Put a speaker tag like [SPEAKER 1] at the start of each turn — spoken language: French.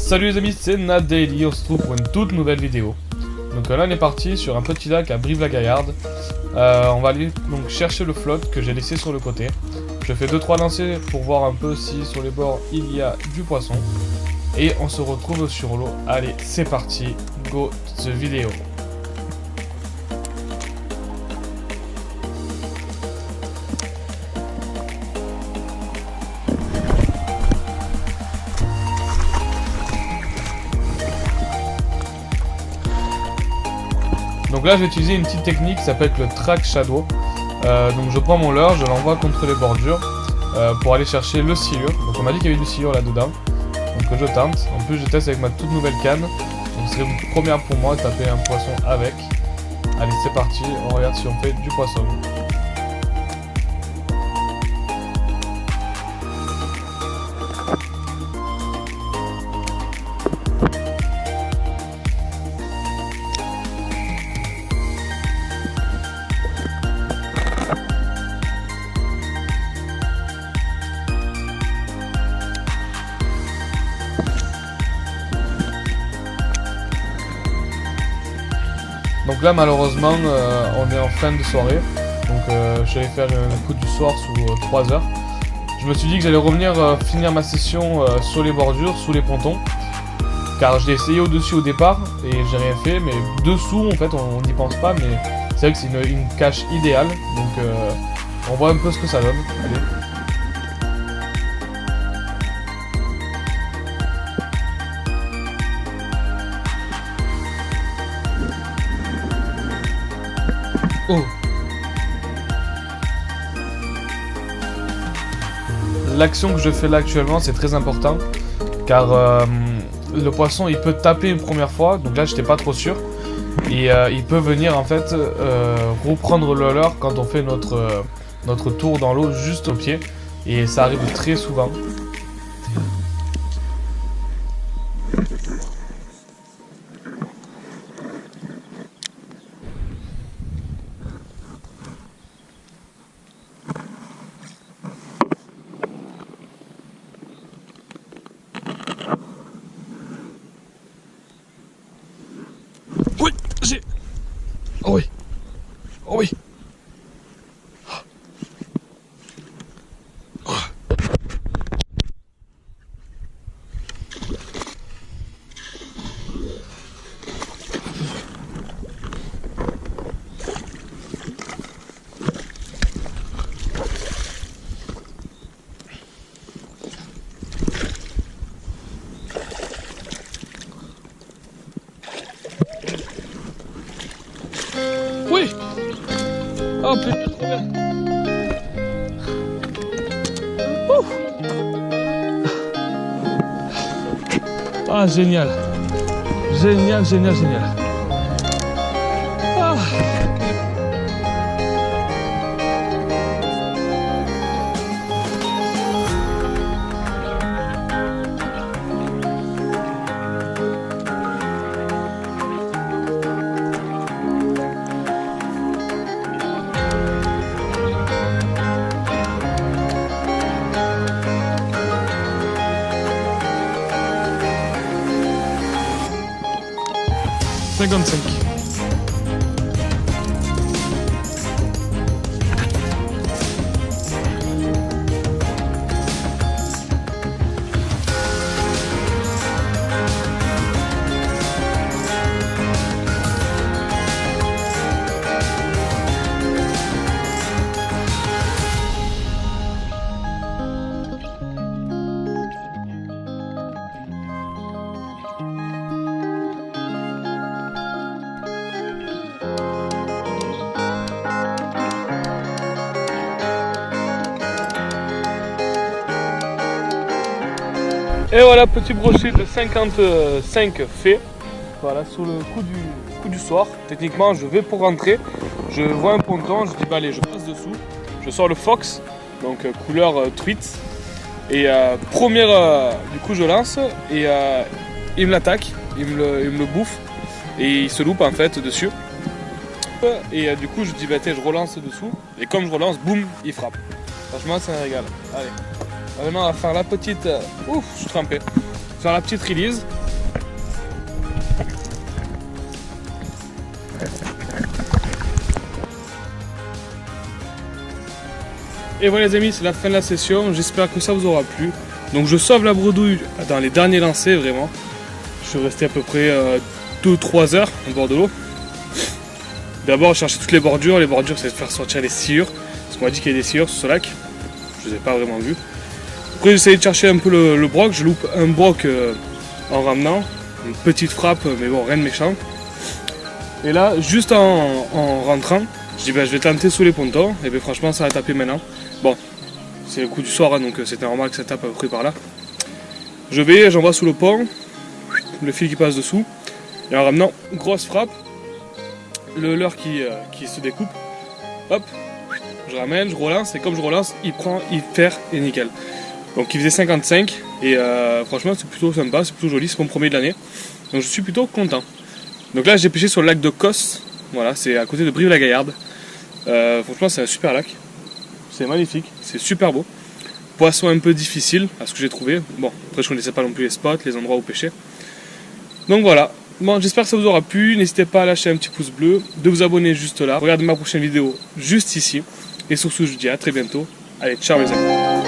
[SPEAKER 1] Salut les amis, c'est Naddaily, on se trouve pour une toute nouvelle vidéo. Donc là on est parti sur un petit lac à Brive-la-Gaillarde. On va aller donc chercher le flotte que j'ai laissé sur le côté. Je fais 2-3 lancers pour voir un peu si sur les bords il y a du poisson. Et on se retrouve sur l'eau. Allez, c'est parti, go the vidéo. Donc là je vais utiliser une petite technique qui s'appelle le track shadow. Donc je prends mon leurre, je l'envoie contre les bordures pour aller chercher le silure. Donc on m'a dit qu'il y avait du silure là-dedans. Donc je tente. En plus je teste avec ma toute nouvelle canne. Donc c'est une première pour moi de taper un poisson avec. Allez c'est parti, on regarde si on fait du poisson. Donc là malheureusement on est en fin de soirée, donc je vais faire un coup du soir sous 3 heures. Je me suis dit que j'allais revenir finir ma session sur les bordures, sous les pontons, car je l'ai essayé au-dessus au départ et j'ai rien fait, mais dessous en fait on n'y pense pas, mais c'est vrai que c'est une cache idéale, donc on voit un peu ce que ça donne. Allez. Oh. L'action que je fais là actuellement c'est très important car le poisson il peut taper une première fois, donc là j'étais pas trop sûr, et il peut venir en fait reprendre le leurre quand on fait notre tour dans l'eau juste au pied, et ça arrive très souvent. Oui, j'ai... Oh oui. Oh oui. Oh. Oui. Oh putain, trop bien. Ah génial. Génial, génial, génial. Ah. Et voilà, petit brochet de 55 fait. Voilà, sous le coup du soir. Techniquement, je vais pour rentrer. Je vois un ponton, je dis bah allez, je passe dessous. Je sors le Fox, donc couleur truite. Et du coup je lance et il me l'attaque, il me le bouffe. Et il se loupe en fait dessus. Et du coup je dis bah je relance dessous. Et comme je relance, boum, il frappe. Franchement c'est un régal. Allez. Maintenant on va faire la petite... Ouf, je suis trempé. Faire la petite release. Et voilà les amis, c'est la fin de la session, j'espère que ça vous aura plu. Donc je sauve la bredouille dans les derniers lancers vraiment. Je suis resté à peu près 2-3 heures au bord de l'eau. D'abord chercher toutes les bordures c'est de faire sortir les sciures. Parce qu'on m'a dit qu'il y a des sciures sur ce lac. Je ne les ai pas vraiment vues. Après j'essaie de chercher un peu le broc, je loupe un broc en ramenant. Une petite frappe mais bon rien de méchant. Et là juste en rentrant, je dis je vais tenter sous les pontons. Et bien franchement ça a tapé maintenant. Bon, c'est le coup du soir hein, donc c'est normal que ça tape à peu près par là. J'envoie sous le pont, le fil qui passe dessous. Et en ramenant, grosse frappe, le leurre qui se découpe. Hop, je ramène, je relance et comme je relance, il perd et nickel. Donc il faisait 55 et franchement c'est plutôt sympa, c'est plutôt joli, c'est mon premier de l'année. Donc je suis plutôt content. Donc là j'ai pêché sur le lac de Cos, voilà, c'est à côté de Brive-la-Gaillarde. Franchement c'est un super lac, c'est magnifique, c'est super beau. Poisson un peu difficile à ce que j'ai trouvé. Bon, après je connaissais pas non plus les spots, les endroits où pêcher. Donc voilà, bon, j'espère que ça vous aura plu. N'hésitez pas à lâcher un petit pouce bleu, de vous abonner juste là. Regardez ma prochaine vidéo juste ici. Et sur ce, je vous dis à très bientôt. Allez, ciao les amis.